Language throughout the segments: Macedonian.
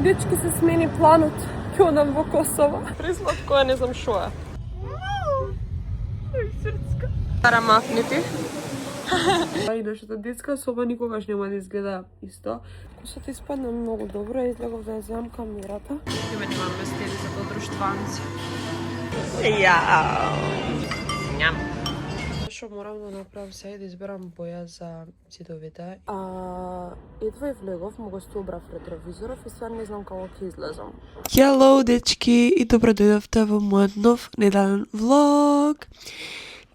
Дечки се смени планот. Ќе одам во Косово. Пресладко е, не знам шо е. Ај, срцка. Стара мафнити. И нашата детска соба никогаш нема да изгледа исто. Косата испадна многу добро, излегов да ја земам камерата. Име немаме стели за подруштванци. Ням. Што морам да направам сега да изберам боја за цидовите. Едва и влегов, му го стобрав ретровизоров и сега не знам како ќе излезам. Hello, дечки, и добро дојдовте во мојот нов неделен влог.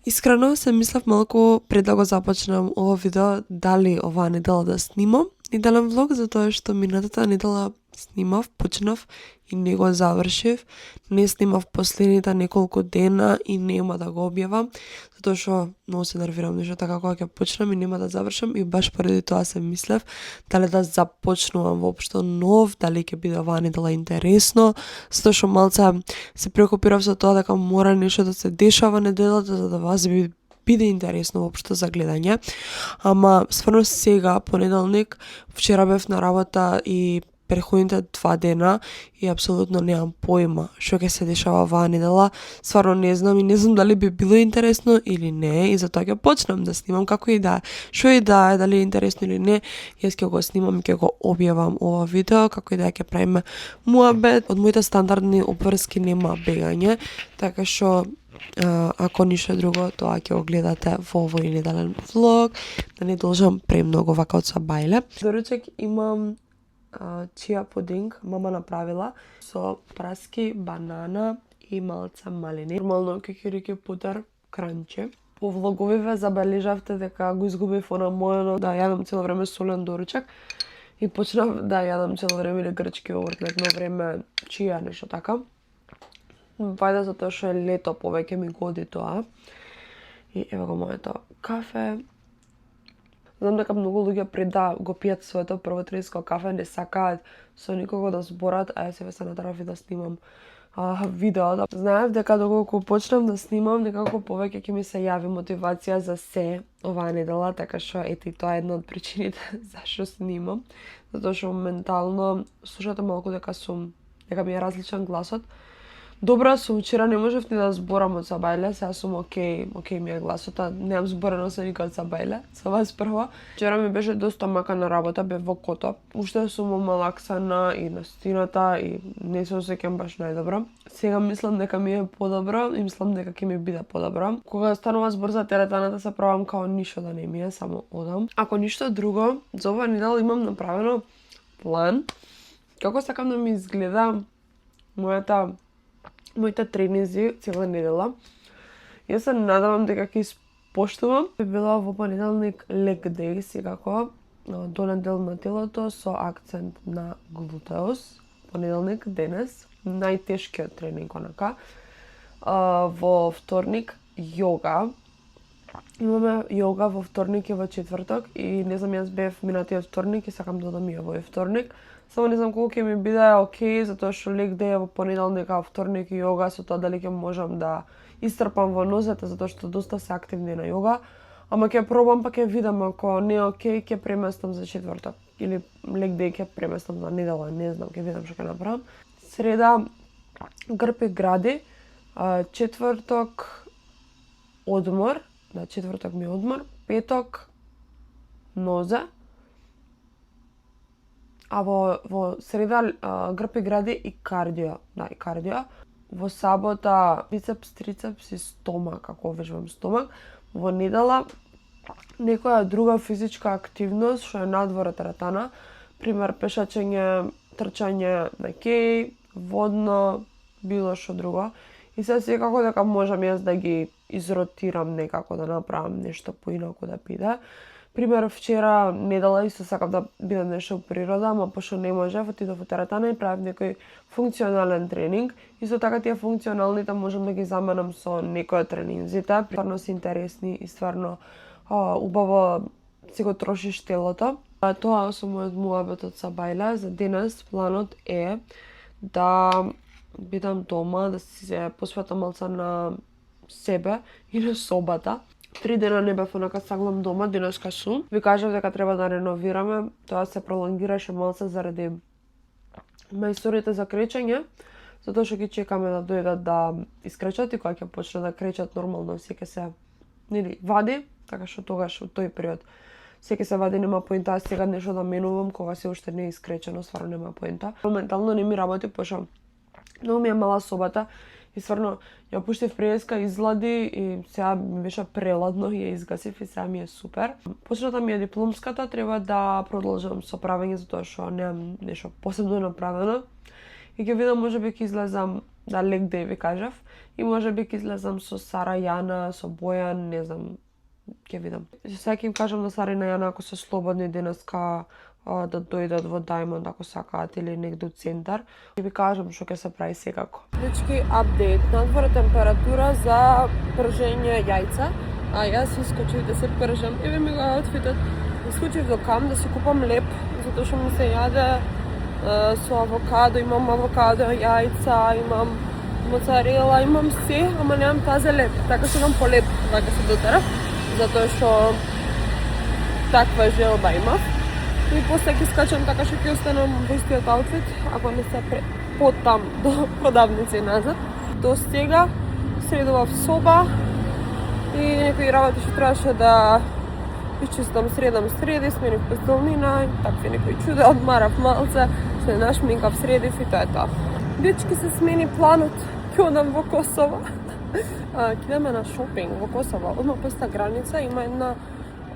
Искрено се мислев малку пред да го започнам ова видео дали оваа недела да снимам неделен влог, затоа што минатата недела снимав, почнав и не го завршив. Не снимав последните неколку дена и нема да го објавам, затоа што многу се нервирам нешто така кога ќе почнам и нема да завршам и баш поради тоа се мислев дали да започнувам воопшто нов, дали ќе биде оваа недела интересно, затоа што малце се преокупирав со тоа дека мора нешто да се дешава неделата за да вас биде интересно воопшто за гледање. Ама стварно сега понеделник, вчера бев на работа и претходните 2 дена и апсолутно немам појма што ќе се дешава оваа недела. Стварно не знам и не знам дали би било интересно или не и затоа ќе почнам да снимам како и да е. Што и да е, дали е интересно или не, јас ќе го снимам и ќе го објавам ова видео, како и да е ќе правиме муабет. Од моите стандардни обврски нема бегање, така што ако ништо друго, тоа ќе го гледате во овој неделен влог, да не должам премногу вака од сабајле. Доручек имам чија пудинг мама направила со праски, банана и малце малини. Нормално кикирики пудер, кранче. По влоговиве забележавте дека го изгубив она мојано да јадам цело време солен доручек и почнав да јадам цело време или грчки јогурт, летно време чија нешто така. Вајде затоа што е лето, повеќе ми годи тоа. И ево го моето кафе. Знам дека многу луѓе пред да го пијат своето прво трениско кафе не сакаат со никого да зборат, а јас се натрав и да снимам видео. Знаев дека доколку почнам да снимам, некако повеќе ќе ми се јави мотивација за се оваа недела, така што ете тоа е една од причините зашто снимам. Затоа што моментално слушате малку дека ми е различен гласот. Добра сум, вчера не можев ни да зборам од сабајле, сега сум окей ми е гласот, немам зборено со никој од сабајле, со вас прво. Вчера ми беше доста мака на работа, бев во Кото. Уште сум омалаксана и настината и не се осеќам баш најдобро. Сега мислам дека ми е подобро и мислам дека ќе ми биде подобро. Кога станува збор за теретаната се правам као ништо да не ми е, само одам. Ако ништо друго, за оваа недела имам направено план како сакам да ми изгледа моите тренинзи цела недела. Јас се надевам дека ќе испоштувам. Би била во понеделник leg day секако, долен дел на телото со акцент на глутеус. Понеделник денес, најтешкиот тренинг онака. Во вторник јога. Имаме јога во вторник и во четврток и не знам, јас бев минатиот вторник и сакам да одам и овој вторник. Само не знам колку ќе ми биде окей, затоа што leg day е во понеделник, а вторник и јога, со тоа дали ќе можам да истрпам во нозете, затоа што доста се активни на јога. Ама ќе пробам, па ќе видам, ако не е окей, ќе преместам за четврток. Или leg day ќе преместам за недела, не знам, ќе видам што ќе направам. Среда грб и гради, четврток одмор, четврток ми е одмор, петок нозе, а во среда грб и гради и кардио, и кардио. Во сабота бицепс, трицепс и стомак, ако вежбам стомак. Во недела некоја друга физичка активност што е надвор од теретана, пример пешачење, трчање на кеј, водно, било што друго. И се секако дека можам јас да ги изротирам некако, да направам нешто поинаку да биде. Пример, вчера недела исто сакав да бидам нешто во природа, ама пошто не можев, отидов во теретана и правев некој функционален тренинг. Исто така тие функционалните можам да ги заменам со некој од тренинзите. Стварно се интересни и стварно убаво си го трошиш телото. Тоа со мојот муабет од сабајле. За денес планот е да бидам дома, да се посветам малце на себе и на собата. 3 дена не бев онака саглам дома, денеска сум. Ви кажав дека треба да реновираме, тоа се пролонгираше малце заради мајсторите за кречење, затоа што ги чекаме да дојдат да искречат и кога ќе почне да кречат нормално секој се вади, така што тогаш во тој период секој се вади, нема поента а сега нешто да менувам кога се уште не е искречено, стварно нема поента. Моментално не ми работи пошто многу ми е мала собата и стварно ја пуштив преска, излади и сега ми беше преладно и ја изгасив и сега ми е супер. Почната ми е дипломската, треба да продолжам со правење затоа што немам нешто посебно направено. И ќе видам, можеби ќе излезам да leg day ви кажав и можеби ќе излезам со Сара, Јана, со Бојан, не знам, ќе видам. Сега ќе им кажам на Сара и на Јана ако се слободни денеска да дојдат во Diamond ако сакаат или негде у центар. Ќе ви кажам што ќе се прави секако. Дечки, апдейт. Надвор температура за пржење јајца, а јас искочив да се пржам. Еве ми го аутфитот. Искочив до кам да си купам леп, затоа што ми се јаде со авокадо, имам авокадо, јајца, имам моцарела, имам се, ама немам тазе леп. Така што имам по леп кога се дотерав, затоа што таква желба имав. И после ќе скачам така што ќе останам во истиот аутфит, ако не се потам до продавница и назад. До сега средував соба и некои работи што требаше да изчистам, среди, сменив пестелнина и такви некои чуда, одмарав малце, се нашминкав, средив и тоа е тоа. Дечки се смени планот, ќе одам во Косово. Ќе идеме на шопинг во Косово. Одма поста граница има една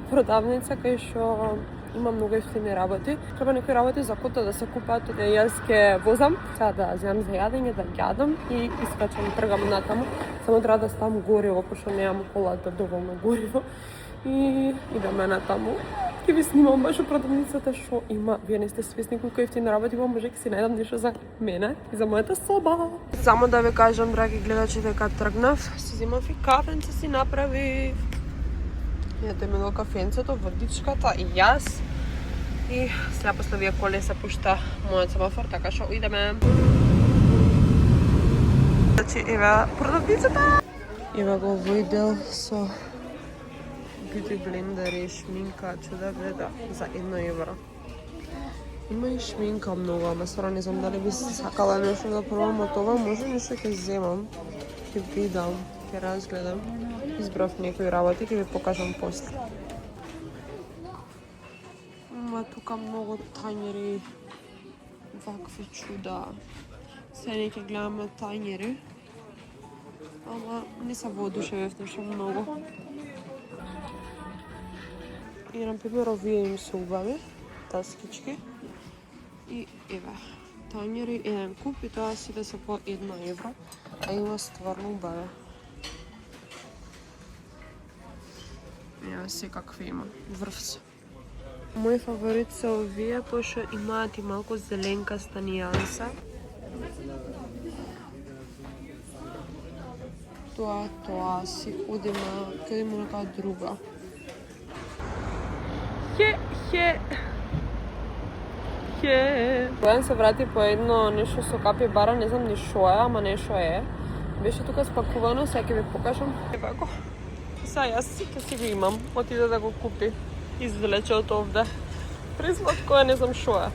продавница кај што има многу ефтини работи. Треба некои работи за кота да се купат, да јас ќе возам, сега да земам за јадење, да јадам и искачам, тргам натаму. Само треба да ставам гориво, пошто немам колата доволно гориво. И идеме натаму. Ќе ви снимам баш продавницата што има. Вие не сте свесни колку ефтини работи има, може ќе си најдам нешто за мене и за мојата соба. Само да ви кажам, драги гледачи, дека тргнав, си земав и кафенце си направив. Ето ми го кафенцето, водичката и јас. И сега после вие коле се пушта мојот семафор, така што идеме. Значи, еве продавницата. Еве го овој дел со beauty блендери, шминка, чуда гледа за 1 евро. Има и шминка многу, ама стварно не знам дали би сакала нешто да пробам од ова, може нешто ќе земам, ќе видам, ќе разгледам. Избрав некои работи, ќе ви покажам после. Има тука многу тањери, вакви чуда. Сега не ќе гледаме тањери, ама не се воодушевив нешто многу. И например овие им се убави, таскички. И еве, тањери еден куп и тоа сите се по 1 евро, а има стварно убави. Еве секакви има, врвс. Мој фаворит се овие, пошто имаат и малку зеленкаста нијанса. Тоа си одиме, кај има нека друга. Бојан се врати по едно нешто со капибара, не знам ни шо е, ама нешто е. Беше тука спакувано, сега ќе ви покажам. Евако. Сега јас ќе си го имам, отиде да го купи. Извлече од овде. Пресладко е, не знам шо е.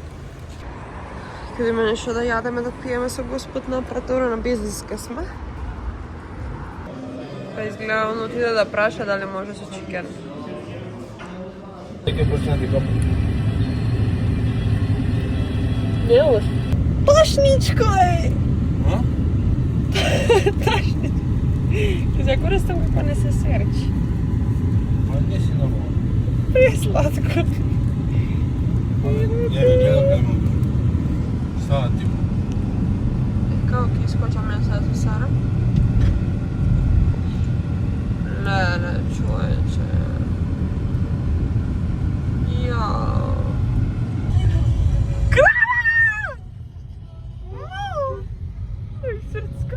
Ќе има нешто да јадеме, да пиеме со господ на апаратура, на бизнеска сме. Па изгледа, он отиде да праша дали може со чикен. Ќе почне да копа. Не лош. Ташничко е! А? Ташничко. Ќе користам како не се серчи. Па не си нормално. Пресладко. Ја ви гледам кај имам сати. Како ќе искочаме сега за Сара? Не, човече. Јао. Крава! Ой, срцка.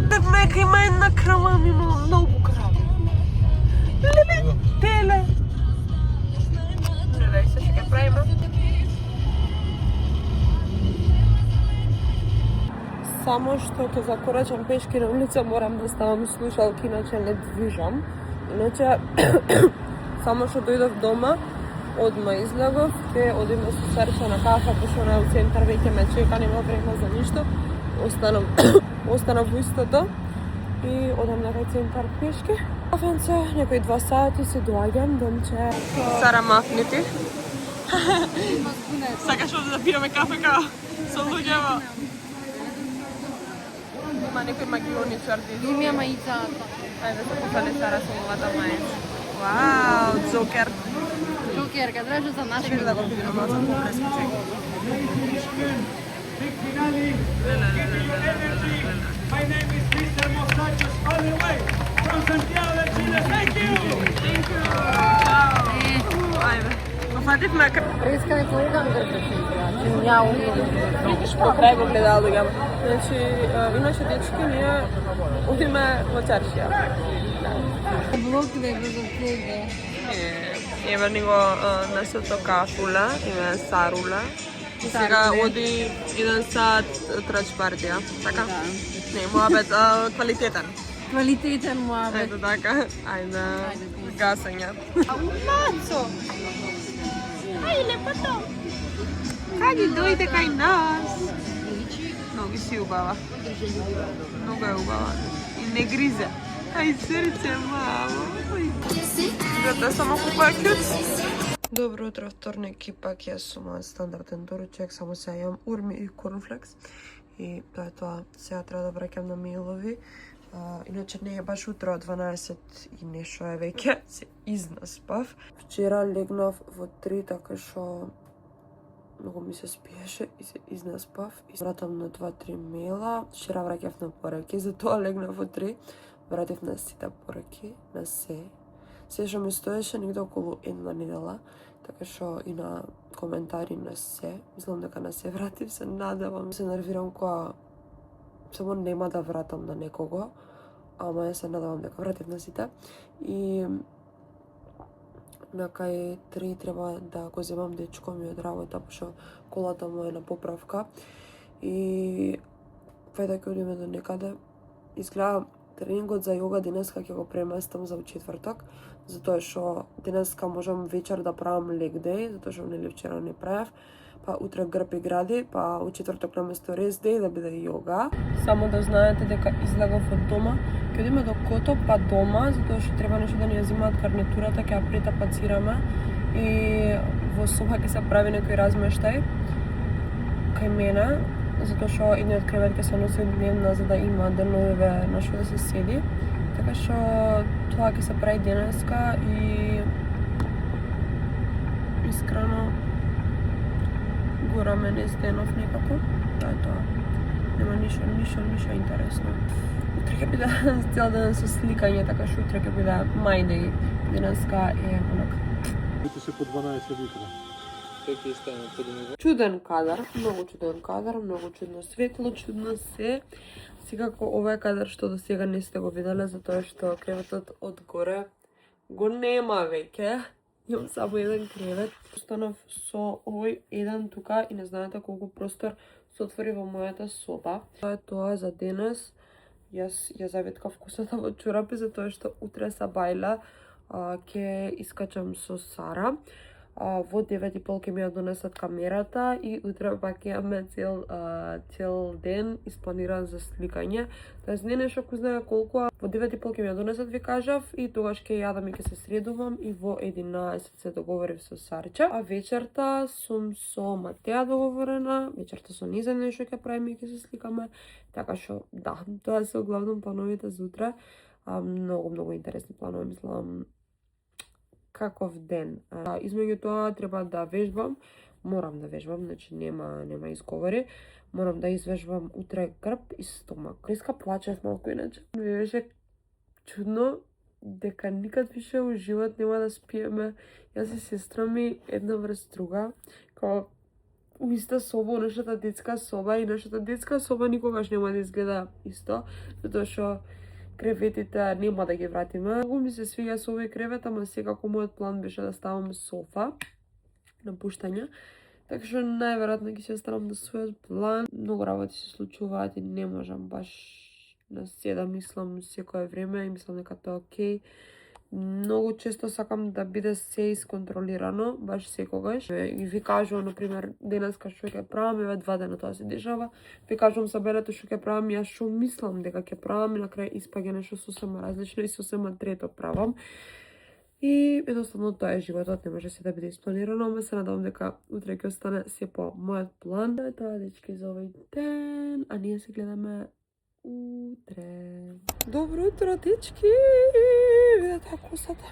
Так мека има една крава, ми има многу крави. Леле, теле. Гледај се, што ќе правиме. Само што ќе закорачам пешки на улица, морам да ставам слушалки, иначе не движам. Иначе, само што дојдов дома, Одма излегов, ке одиме со Серче на кафе, пошто на центар веќе ме чека, нема време за ништо. Останав во истото и одам на кај центар пешки. Кафенце, некои 2 сати си доаѓам, домче. Сара мафнити. Сакаш да пиеме кафе као со луѓето? Има некои магиони чарди. Има мајцата. Ајде да покане Сара со новата мајца. Вау, Джокер. Джокер, кај држа за наши. Чекай да го видим малку по-блеско, чекай. My name is Mr. Mostachos all the way from Santiago de Chile. Thank you! Thank you. Ciao. Ајде. Пофативме Преска не појдам да се Ја видиш по крај го гледалуѓам. Значи, иначе дечки ние одиме во чаршија. Блок да е за тебе. Еве ни го несото кафула, име Сарула. И сега оди 1 сат трач партија, така? Да. Не, моабет квалитетен. Квалитетен моабет. Ето така, ајде, гасење. Мацо! Ајде, пато! Кади дојде кај нас? Многу си убава. Многу е убава. И не гризе. Ај, срце, мамо. Дете само купа кјуц. Добро утро, вторник, и пак јас сум стандарден доручек, само сега јам урми и корнфлекс. И тоа е тоа, сега треба да враќам на мејлови. Иначе не е баш утро, 12 и нешто е веќе, се изнаспав. Вчера легнав во 3, така што многу ми се спиеше и се изнаспав. И вратам на 2-3 мейла, вчера враќав на пораки, затоа легнав во 3. Вратив на сите пораки, на се. Се што ми стоеше негде околу 1 недела, така што и на коментари на се. Мислам дека на се вратив, се надевам. Се нервирам кога само нема да вратам на некого, ама ја се надевам дека вратив на сите. И на кај 3 треба да го земам дечко ми од работа, пошто колата му е на поправка. И кај да одиме до некаде, изгледа тренингот за јога денеска ќе го преместам за четврток, затоа што денеска можам вечер да правам leg day, затоа што нели вчера не правев, па утре грб и гради, па у четврток наместо rest day да биде јога. Само да знаете дека излегов од дома, ќе одиме до Кото, па дома, затоа што треба нешто да ни ја земаат гарнитурата, ќе ја претапацираме и во соба ќе се прави некој размештај кај мене, затоа што едниот кревет ќе се носи дневна за да има деновиве на што да се седи. Така што тоа ќе се прави денеска и искрено гора ме не стенов некако. Тоа е тоа. Нема ништо интересно. Утре ќе биде цел ден со сликање, така што утре ќе биде my day. Денеска е онака. Ите се по 12 литра. Какви стана подумува? Чуден кадар, многу чуден кадар, многу чудно светло, чудно се. Секако овој кадар што до сега не сте го виделе, затоа што креветот одгоре го нема веќе. Имам само еден кревет. Останав со овој еден тука и не знаете колку простор се отвори во мојата соба. Тоа е тоа за денес. Јас ја завиткав косата во чорапи затоа што утре са бајла ќе искачам со Сара. Во 9:30 ќе ми ја донесат камерата и утре пак имаме цел ден испланиран за сликање. Тоест не нешто кој знае колку, во 9:30 ќе ми ја донесат, ви кажав, и тогаш ќе јадам и ќе се средувам и во 11 се договорив со Сарче. А вечерта сум со Матеа договорена, вечерта со низа нешто ќе правиме и ќе се сликаме. Така што да, тоа се главно плановите за утре. Многу интересни планови, мислам. Каков ден. Измеѓу тоа треба да вежбам, морам да вежбам, значи нема изговори. Морам да извежбам утре грб и стомак. Преска плачев малку иначе. Ми беше чудно дека никад више у живот нема да спиеме. Јас и сестра ми една врз друга, као у иста соба, нашата детска соба, и нашата детска соба никогаш нема да изгледа исто, затоа што креветите нема да ги вратиме. Многу ми се свиѓа со овој кревет, ама секако мојот план беше да ставам софа на пуштање. Така што најверојатно ќе се останам до својот план. Многу работи се случуваат и не можам баш да седам, мислам секое време и мислам дека тоа окей. многу често сакам да биде се исконтролирано, баш секогаш. И ви кажувам, например, денеска што ќе правам, еве 2 дена тоа се дешава. Ви кажувам сабелето што ќе правам, јас што мислам дека ќе правам и на крај испаѓа нешто сосема различно и сосема трето правам. И едноставно тоа е животот, не може се да биде испланирано, ама се надевам дека утре ќе остане се по мојот план. Тоа дечки за овој ден, а ние се гледаме утре. Добро утро, дечки! Видете косата.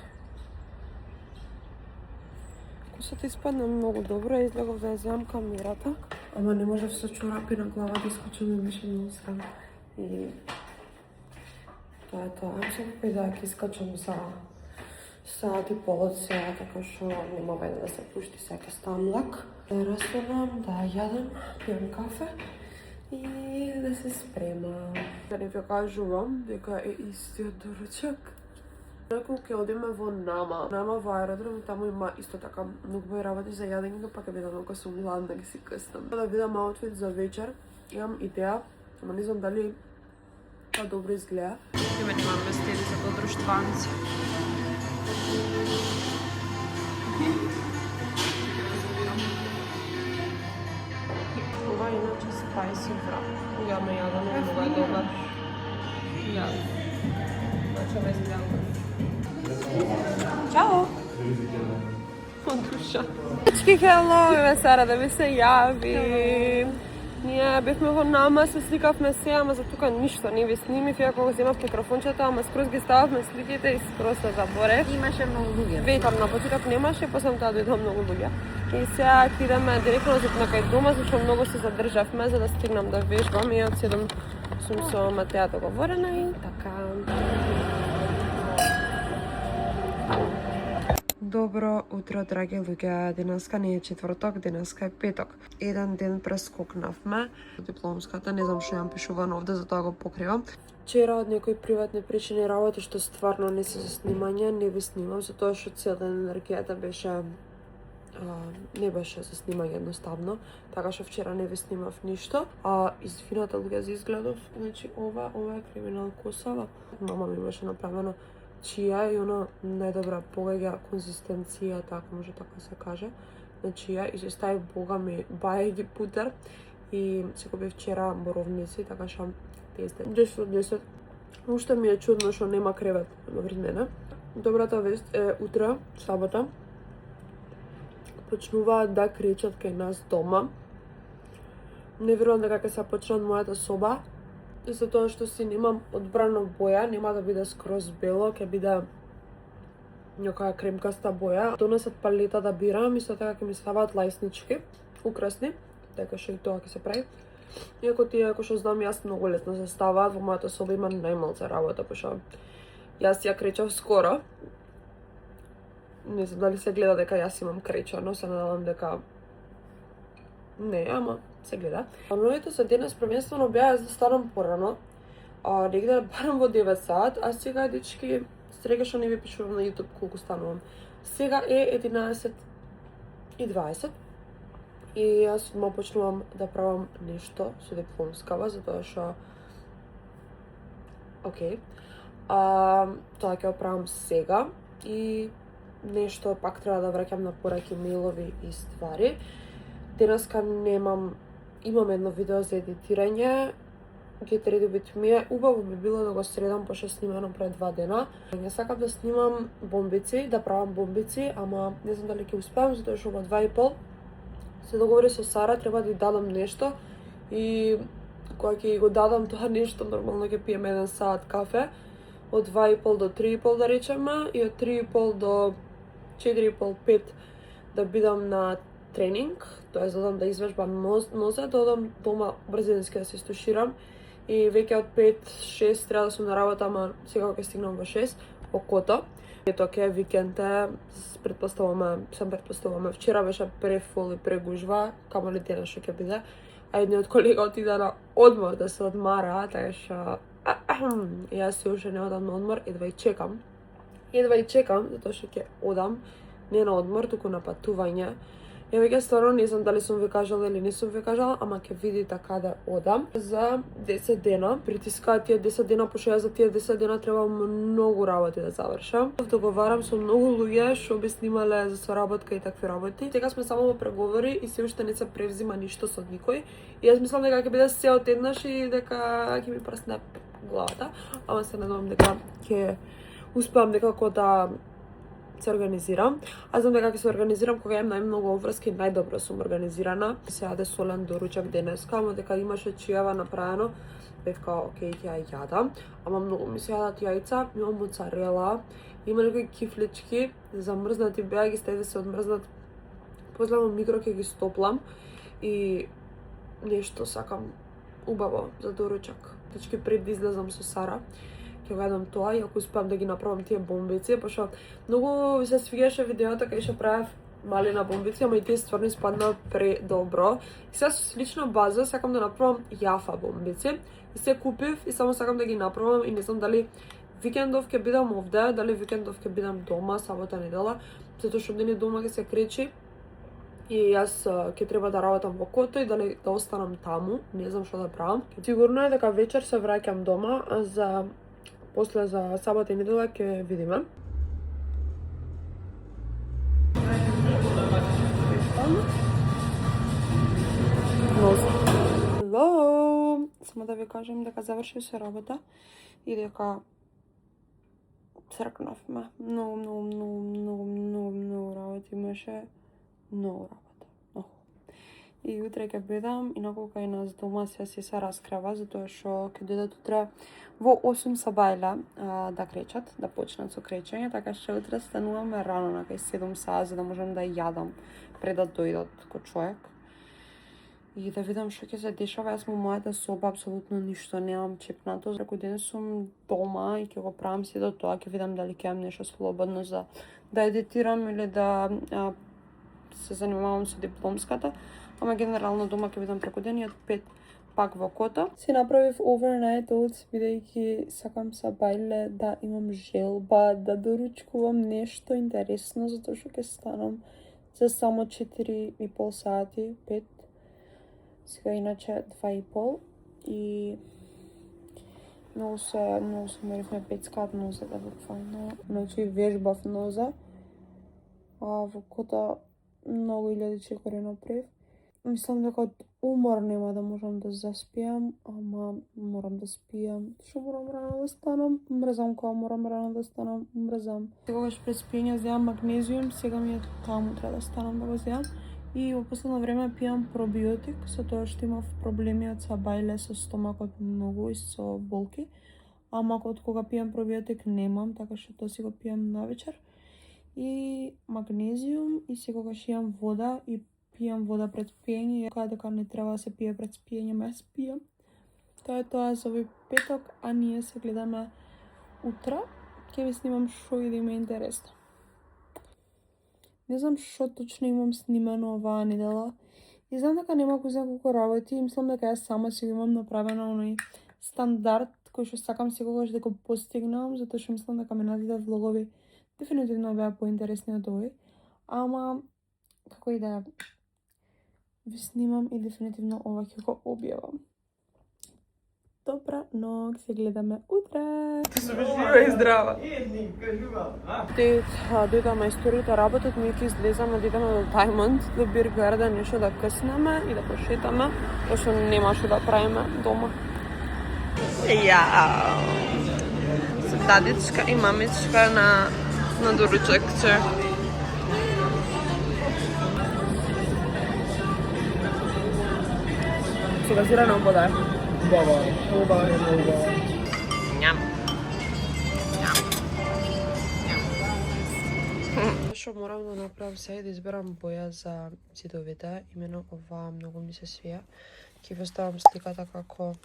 Косата испадна многу добро, излегов да ја земам камерата, ама не можев со чорапи на глава да искочам и више не искам. И тоа е тоа. Се попи да ќе искачам за саат и пол од сега, така што нема вајде да се пушти, сега ќе ставам лак. Да растварнам, да јадам, пијам кафе и да се спремам. Да не ви кажувам дека е истиот доручак. Некој ќе одиме во Нама во аеродром, таму има исто така многу бои работи за јадење, но пак ќе бидам многу сум гладна, ги си къснам. Да видам аутфит за вечер, имам идеја, ама не знам дали тоа добро изгледа. Име немаме стели за подруштванци. Ова е иначе спајси враг. Ја ме јадаме, многу е добар. Ја. Значи ме изгледам. Чао! Од душа. Дечки, хело, ме Сара да ви се јавим. Ние бевме во Нама, се сликавме се, ама за тука ништо не ви снимив, иако го земав микрофончето, ама скроз ги стававме сликите и скроз се заборев. Имаше многу луѓе. Ветам на почеток немаше, после тоа дојдоа многу луѓе. И сега ќе идеме директно на кај дома, зашто многу се задржавме за да стигнам да вежбам и од 7 сум со Матеја договорена и така. Добро утро, драги луѓе. Денеска не е четврток, денеска е петок. Еден ден прескокнавме дипломската, не знам што јам пишувано овде, затоа го покривам. Вчера од некои приватни причини работи што стварно не се за снимање, не ви снимам, затоа што цел ден енергијата беше не беше за снимање едноставно, така што вчера не ви снимав ништо. Извината луѓе за изгледов, значи ова е криминал косава. Мама ми беше направено чија и она најдобра погаѓа конзистенција, така може така се каже, на чија и се стави бога ми бај ги путер и се купи вчера боровници, така што 10 од 10. Уште ми е чудно што нема кревет вред мене. Добрата вест е утре, сабота, почнуваат да кречат кај нас дома. Не верувам дека ќе се почне од мојата соба, затоа што си немам одбрана боја, нема да биде скроз бело, ќе биде някоја кремкаста боја. Донесат палета да бирам и со така ќе ми ставаат лајснички, украсни, така што и тоа ќе се прави. Иако тие, ако што знам, јас многу лесно се ставаат, во мојата соба има најмалце работа, пошто јас ја кречав скоро. Не знам дали се гледа дека јас имам кречано, се надевам дека не, ама се гледа. Плановите за денес првенствено беа да станам порано, негде барам во 9 саат, а сега дечки, стрега што не ви пишувам на YouTube колку станувам. Сега е 11:20 и јас одма почнувам да правам нешто со дипломскава, затоа што окей. Тоа ќе го правам сега и нешто пак треба да враќам на пораки, мејлови и ствари. Денеска имам едно видео за едитирање, Get Ready With Me. Убаво би било да го средам, пошто снимано пред 2 дена. Не сакам да снимам бомбици, да правам бомбици, ама не знам дали ќе успеам, затоа што во 2:30 се договори со Сара, треба да ја дадам нешто и кога ќе го дадам тоа нешто, нормално ќе пием 1 саат кафе, од 2:30 до 3:30 да речеме, и од 3:30 до 4:30-5 да бидам на тренинг, тоа е за да извежбам нозе, да одам дома брзински да се стуширам и веќе од 5-6 треба да сум на работа, ама сега ќе стигнам во 6 во Кото. Ето ќе викенд е, предпоставуваме, вчера беше префул и прегужва, камо ли денес што ќе биде, а едниот колега отида на одмор да се одмара, така што јас се уште не одам на одмор, едва и чекам, затоа што ќе одам не на одмор, туку на патување. Ја веќе стварно не знам дали сум ви кажала или не сум ви кажала, ама ќе видите каде одам. За 10 дена, притискаат тие 10 дена, пошто за тие 10 дена треба многу работи да завршам. Договарам со многу луѓе што би снимале за соработка и такви работи. Сега сме само во преговори и се уште не се превзима ништо со никој. И јас мислам дека ќе биде се одеднаш и дека ќе ми прсне главата, ама се надевам дека ќе успеам некако да се организирам. Аз знам дека ќе се организирам кога имам најмногу обврски, најдобро сум организирана. Се јаде солен доручак денеска, ама дека имаше чијава направено, бев као окей, ќе ја јадам, ама многу ми се јадат јајца, имам моцарела, има некои кифлички, замрзнати беа, ги стави да се одмрзнат. После во микро ќе ги стоплам и нешто сакам убаво за доручак. Точки пред да излезам со Сара, ќе гледам тоа и ако успеам да ги направам тие бомбици, пошто многу ми се свигаше видеото кај што правев малина бомбици, ама и тие стварно испадна предобро. И сега со слична база сакам да направам јафа бомбици. И се купив и само сакам да ги направам и не знам дали викендов ќе бидам овде, дали викендов ќе бидам дома, сабота, недела, затоа што дени дома ќе се кречи. И јас ќе треба да работам во Кото и дали да останам таму, не знам што да правам. Сигурно е дека вечер се враќам дома, а за после за сабота и недела ќе видиме. Hello! Само да ви кажем дека заврши се работа и дека цркнавме. Многу работа имаше. Многу работа. И утре ќе бидам, инаку кај нас дома се раскрива, затоа што ќе дојдат утре во 8 сабајле да кречат, да почнат со кречење, така што утре стануваме рано, на кај 7 саа, за да можам да јадам пред да дојдат кој човек. И да видам што ќе се дешава. Јас во мојата соба апсолутно ништо немам чепнато. Преку ден сум дома и ќе го правам сето тоа, ќе видам дали ќе имам нешто слободно за да едитирам или да се занимавам со дипломската. Ама генерално дома ќе бидам преку ден и од 5 пак во Кота. Си направив overnight oats, бидејќи сакам сабајле да имам желба да доручкувам нешто интересно, затоа што ќе станам за само 4,5 сати, 5. Сега иначе 2,5 и многу се меривме пецкаат нозете буквално. Значи вежбав ноза. Во Кота многу илјади чекори направив. Мислам дека од умор нема да можам да заспијам, ама морам да спијам. Што морам рано да станам? Мрзам кога морам рано да станам, мрзам. Секогаш пред спиење зеам магнезиум, сега ми е таму треба да станам да го зеам. И во последно време пијам пробиотик, со тоа што имав проблеми од сабајле со стомакот многу и со болки. Ама од кога пијам пробиотик немам, така што тоа си го пијам навечер. И магнезиум и секогаш имам вода и пијам вода пред пиење, кога дека не треба да се пие пред спиење, ме спијам. Тоа е тоа за овој петок, а ние се гледаме утре. Ќе ви снимам што и да има интересно. Не знам што точно имам снимано оваа недела. И знам дека нема кој знае колку работи и мислам дека јас сама си го имам направено оној стандард кој што сакам секогаш да го постигнам, затоа што мислам дека минатите влогови дефинитивно беа поинтересни од овој. Ама како и да е, ви снимам и дефинитивно ова ќе го објавам. Добра ног, се гледаме утре. Се жива и здрава. Дојдам мајсторите работат, ми ќе излезаме да идеме до Diamond, до Beer Garden, нешто да къснеме и да пошетаме, пошто нема што да правиме дома. Јао! Со дадичка и мамичка на доручекче. Со газирана вода. Убава. Ням. Што морам да направам сега да изберам боја за зидовите, имено ова многу ми се свија. Ќе ви оставам сликата како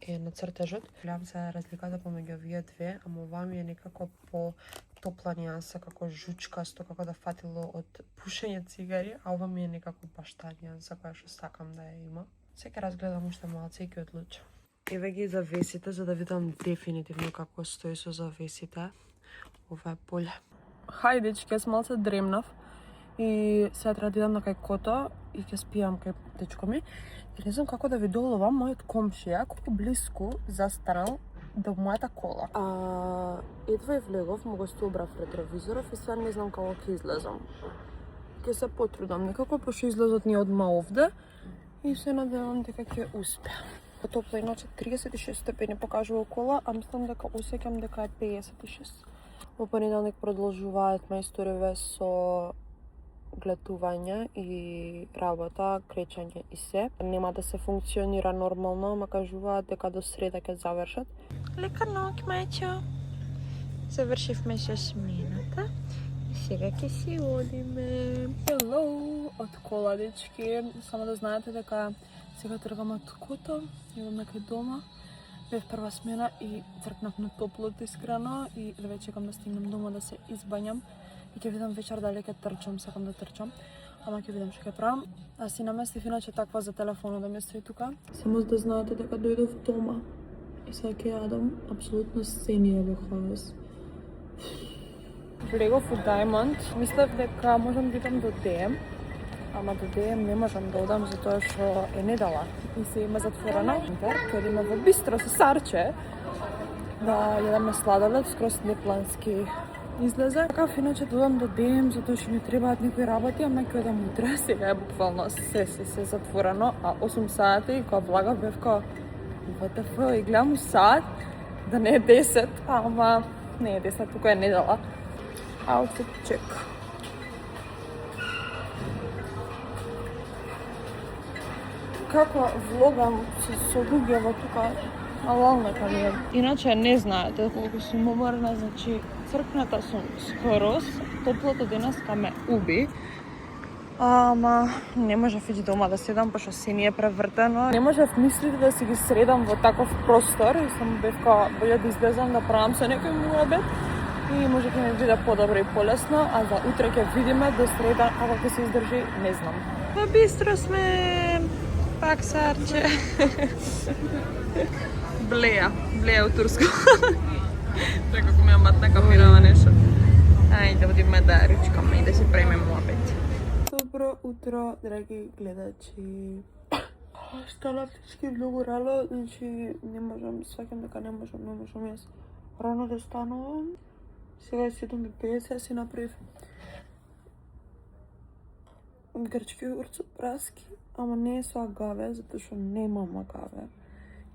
е на цртежот. Гледам се разликата помеѓу овие две, ама ова ми е некако по топла нијанса, како жучкасто, како да фатило од пушење цигари, а ова ми е некако баш таа нијанса која што сакам да ја има. Сега разгледам уште малце и ќе одлучам. Еве ги завесите за да видам дефинитивно како стои со завесите. Ова е поле. Хај, дечки, јас малце дремнав и сега треба да идам на кај кото и ќе спијам кај дечко ми. И не знам како да ви доловам мојот комшија, колку блиску застанал до мојата кола. Едва и влегов, му го стобрав ретровизоров и сега не знам како ќе излезам. Ќе се потрудам некако, пошто излезот не одма овде и се надевам дека ќе успеам. Потопло иначе 36 степени покажува кола, а мислам дека осеќам дека е 56. Во понеделник продолжуваат мајсториве со глетување и работа, кречање и се. Нема да се функционира нормално, ама кажуваат дека до среда ќе завршат. Лека ноќ, мајчо. Завршивме со смената и сега ќе си одиме. Hello, од кола, дечки. Само да знаете дека сега тргам од кото, идам кај дома. Бев прва смена и цркнав на топлото искрено и да веќе чекам да стигнем дома да се избањам. И ќе видам вечер дали ќе трчам, сакам да трчам. Ама ќе видам што ќе правам. А си наместив иначе таква за телефонот да ми стои тука. Само да знаете дека дојдов дома. И сега ќе јадам апсолутно сенија во хавес. Влегов у Diamond. Мислев дека можам да идам до DM. Ама до DM не можам да одам затоа што е недела. И се има затворено. Ќе одиме во бистро со Сарче. Да јадеме сладолед, скроз неплански излезе. Какав иначе додам до DM, затоа што ми требаат некои работи, ама ќе одам утре. Сега е буквално се затворено, а 8 сати, кога влагав бев као ВТФ и гледам сат, да не е 10, ама не е 10, тука е недела. Outfit check. Како влогам со луѓето тука, алална камера. Иначе не знаете колку сум уморна, значи цркната сум скороз, топлото денеска ме уби. Ама не можев иди дома да седам, пошто се ни е превртено. Не можев мислите да си ги средам во таков простор и сам бев као боле да излезам да правам со некој муабет и може ќе ми биде подобро и полесно, а за утре ќе видиме до среда како ќе се издржи, не знам. Во бистро сме, пак Сарче. Блеја у турско. Така ко ми аматна капирава нешто. Ајде да одиме да ручкаме и да си правиме муабет. Добро утро, драги гледачи. Станав тешки многу рано, значи не можам, сваќам дека не можам јас рано да станувам. Сега е 7:50, си направив грчки јогурт со праски, ама не е со агаве, затоа што немам агаве.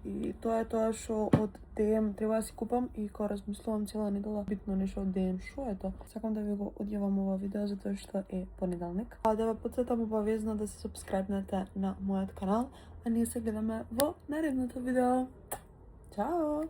И тоа е тоа што од DM треба да си купам и кога размислувам цела недела битно нешто од DM, што е тоа? Сакам да ви го одјавам ова видео затоа што е понеделник. А да ве потсетам обавезно да се сабскрајбнете на мојот канал, а ние се гледаме во наредното видео. Чао!